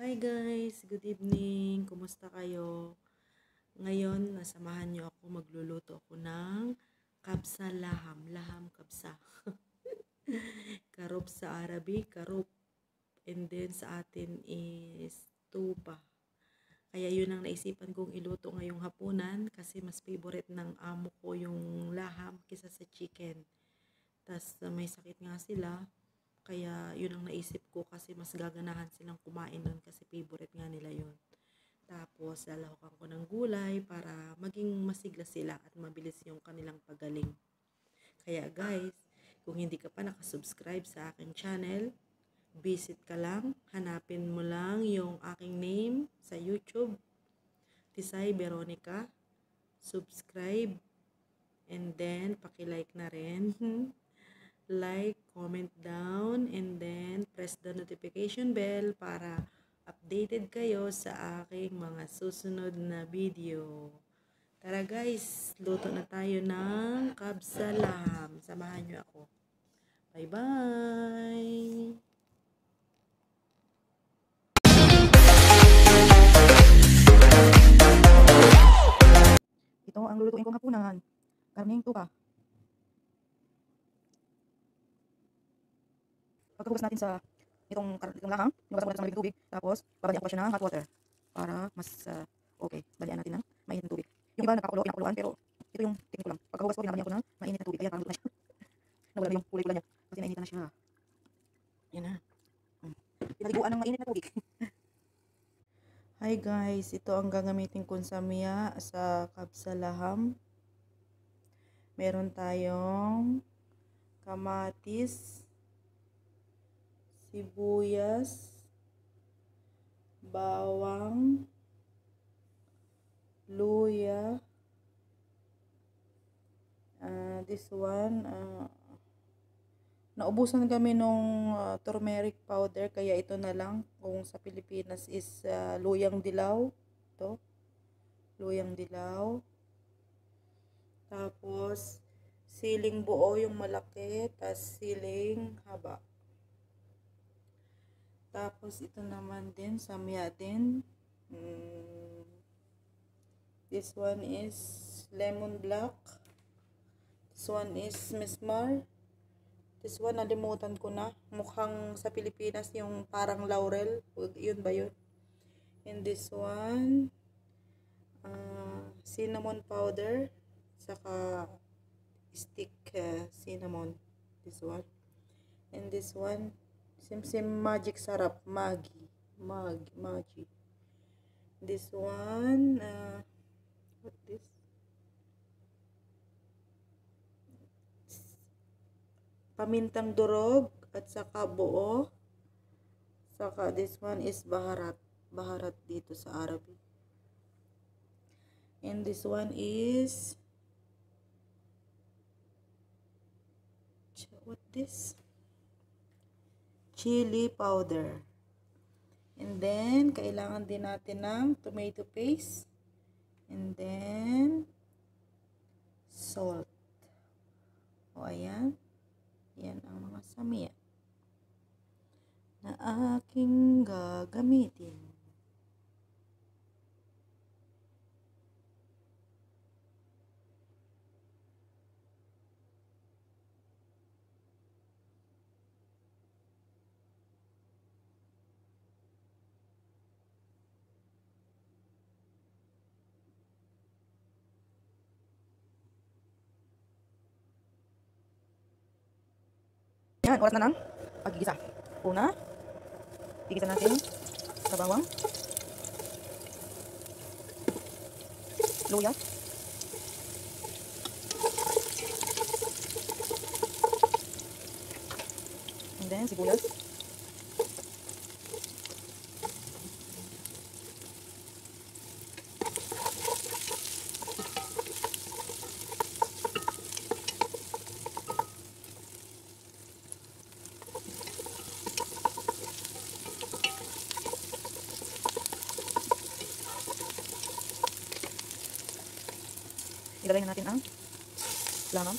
Hi guys, good evening. Kumusta kayo? Ngayon, nasamahan niyo ako, magluluto ako ng kabsa laham, laham kabsa. Karop sa Arabic, karop. And then sa atin is tupa. Kaya yun ang naisipan kong iluto ngayong hapunan kasi mas favorite ng amo ko yung laham kisa sa chicken. Tas may sakit nga sila. Kaya yun ang naisip ko kasi mas gaganahan silang kumain nun kasi favorite nga nila yun. Tapos lalahukan ko ng gulay para maging masigla sila at mabilis yung kanilang pagaling. Kaya guys, kung hindi ka pa nakasubscribe sa aking channel, visit ka lang, hanapin mo lang yung aking name sa YouTube, Tisay Veronica, subscribe, and then paki-like na rin. Like, comment down, and then press the notification bell para updated kayo sa aking mga susunod na video. Tara guys, luto na tayo ng kabsalam. Samahan nyo ako. Bye-bye! Ito ang lulutuin kong hapunan. Karning tuka. Pagkahugas natin sa itong lahang, hinugasan ko natin sa malamig tubig. Tapos, babalian ko pa siya ng hot water para mas okay. Balian natin ng mainit na tubig. Yung iba nagpakulo, pinakuluan, pero ito yung technique ko lang. Pagkahugas ko, binabalian ko ng mainit na tubig. Kaya parang luto na siya. Nawala na yung kulay-kulay niya. Kasi nainitan na siya. Yan na. Pinaliguan ng mainit na tubig. Hi guys, ito ang gagamitin kong samya sa kabsalaham. Meron tayong kamatis, sibuyas, bawang, luya, this one, naubusan kami nung turmeric powder kaya ito na lang. Kung sa Pilipinas is luyang dilaw. Ito, luyang dilaw. Tapos siling buo yung malaki, tas siling haba. Tapos ito naman din, samya din. This one is lemon black. This one is mesmar. This one, nalimutan ko na. Mukhang sa Pilipinas yung parang laurel. Yun ba yun? And this one, cinnamon powder. Saka stick cinnamon. This one. And this one, Simsim Magic Sarap. Magi. This one, what this? Pamintang durog at saka buo. Saka this one is baharat. Baharat dito sa Arabic. And this one is what this? Chili powder. And then kailangan din natin ng tomato paste. And then salt. O ayan. Yan ang mga samya na aking gagamitin. Yan, oras na ng paggigisa. Una, gigisa natin sa bawang, luya, and then sibuyas, ilagay na natin ang lamang.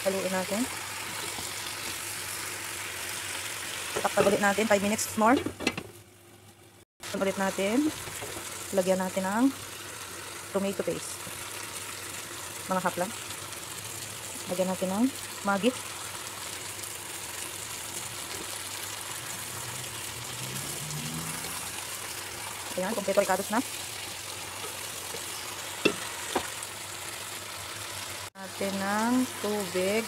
Haluin natin. Takpan ulit natin, 5 minutes more. Takpan ulit natin. Lagyan natin ng tomato paste. Mga half lang. Lagyan natin ng Maggi. Ayan, kompleto ricados na. Natin ng tubig,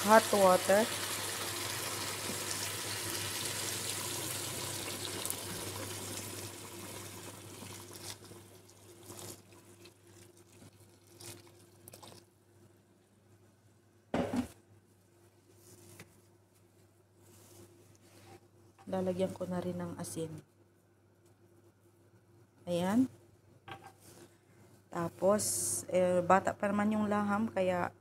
hot water. Lalagyan ko na rin ng asin. Ayan. Tapos, bata pa naman yung laham, kaya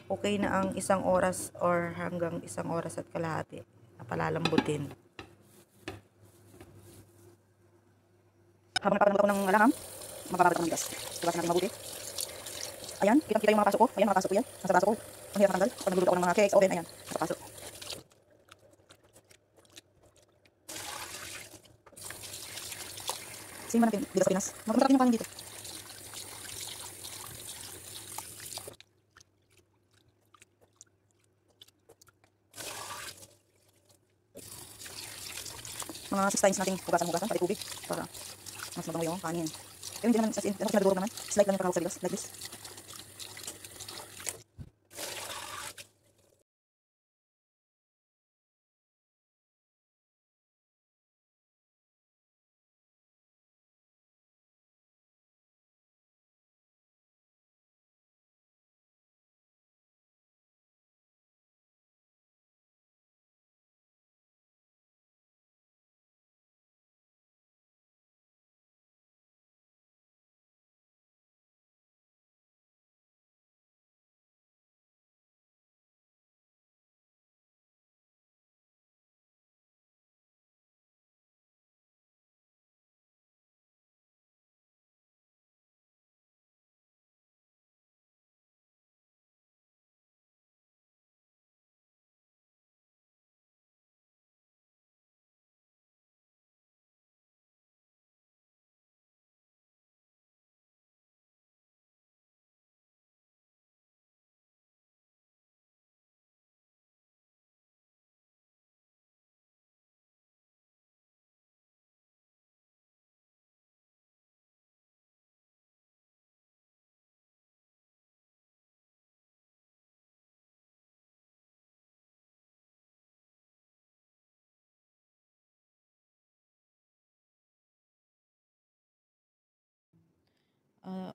okay na ang 1 oras or hanggang 1 oras at kalahati na palalambutin. Habang napapanood ako ng laham, mapapabot ako ng bigas. Tugasan natin mabuti. Ayan, kitang-kita yung mga pasok ko. Ayan, mga pasok ko yan. Nasa pasok ko. Ang hirap matanggal. Pag nagluluto ako ng mga cakes, oven, ayan, nakapasok. Sino man natin dito sa Pinas? Masarap din yung kanin dito. Mga 6 times natin hugasan, pati tubig para mas mabango yung kanin. Pero hindi naman, kasi nadurog naman. Slide lang yung pagkakot sa bigas, like this.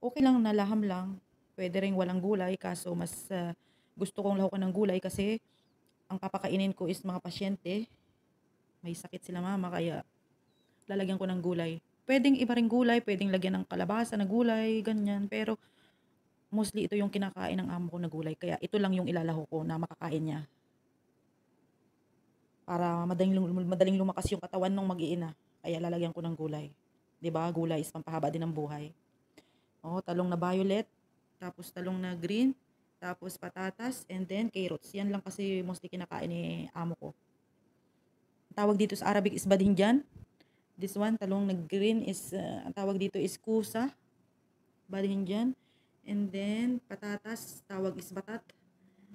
Okay lang na laham lang. Pwede ring walang gulay, kaso mas gusto kong lahukan ng gulay kasi ang papakainin ko is mga pasyente. May sakit sila mama, kaya lalagyan ko ng gulay. Pwedeng iba ring gulay, pwedeng lagyan ng kalabasa na gulay, ganyan. Pero mostly ito yung kinakain ng amo ko na gulay. Kaya ito lang yung ilalaho ko na makakain niya. Para madaling lumakas yung katawan ng mag-iina. Kaya lalagyan ko ng gulay. 'Di ba? Gulay is pampahaba din ng buhay. Oh, talong na violet, tapos talong na green, tapos patatas, and then carrots. Yan lang kasi mostly kinakain ni amo ko. Ang tawag dito sa Arabic is badhinjan. This one, talong na green is, ang tawag dito is kusa, badhinjan. And then, patatas, tawag is batat.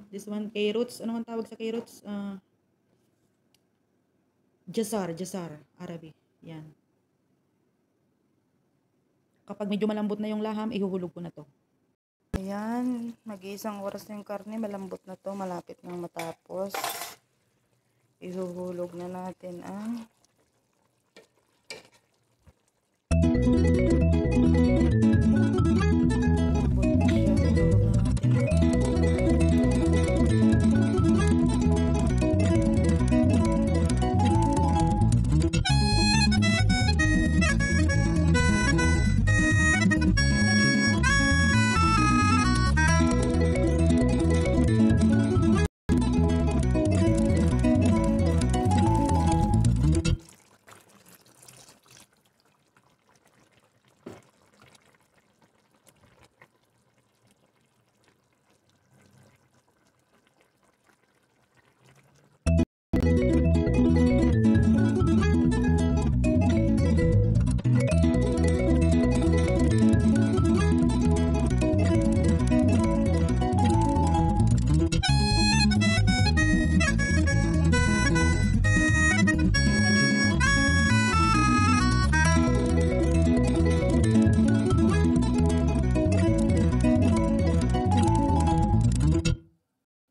This one, carrots. Ano ang tawag sa carrots? Jasar, Arabic. Yan. Kapag medyo malambot na yung laham, ihuhulog ko na to. Ayan, mag-1 oras na yung karne, malambot na to, malapit nang matapos. Ihuhulog na natin ang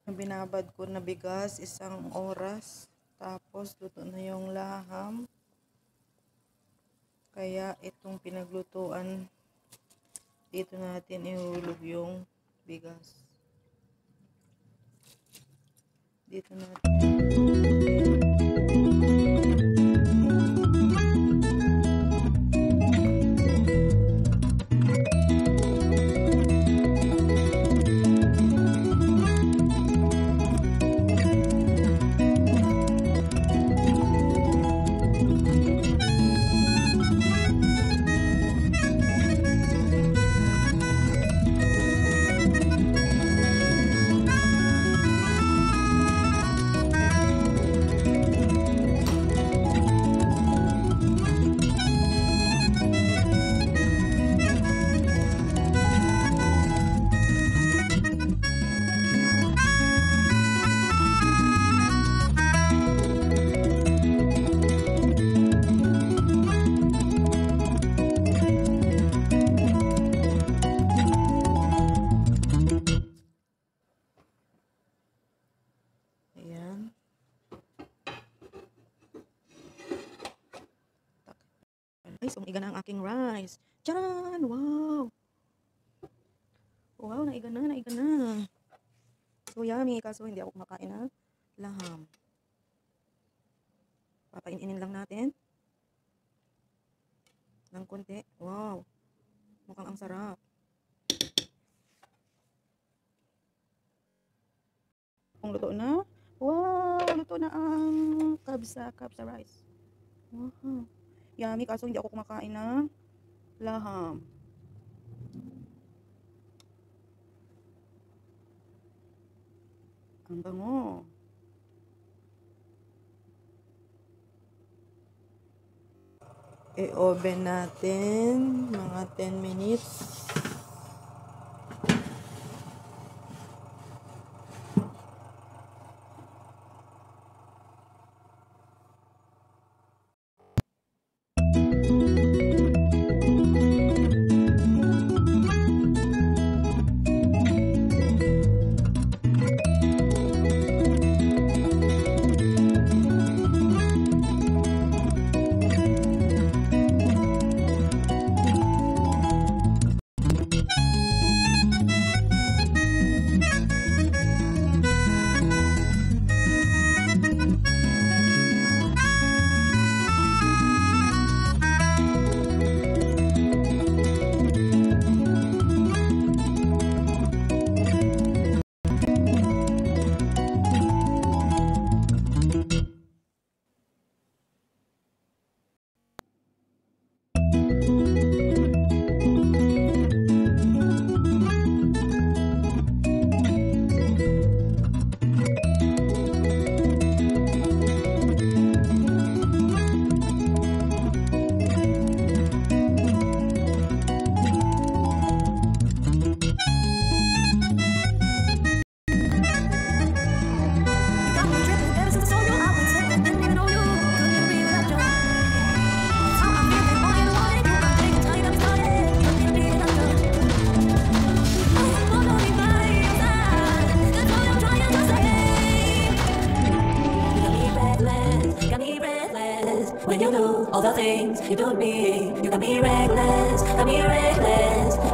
Binabad ko na bigas 1 oras. Tapos luto na yung laham. Kaya itong pinaglutuan, dito natin ihulog yung bigas. Dito natin. Ayan. Ay, iga na ang aking rice. Charan! Wow! Wow, naiga na. So yummy, kaso hindi ako kumakain na laham. Papainin lang natin ng konti. Wow! Mukhang ang sarap. Kung luto na, wow! Luto na ang kabsa rice. Wow! Yummy, kaso hindi ako kumakain ng laham. Ang bango. I-oven natin mga 10 minutes. When you do all the things you do to me, you got me reckless, got me reckless.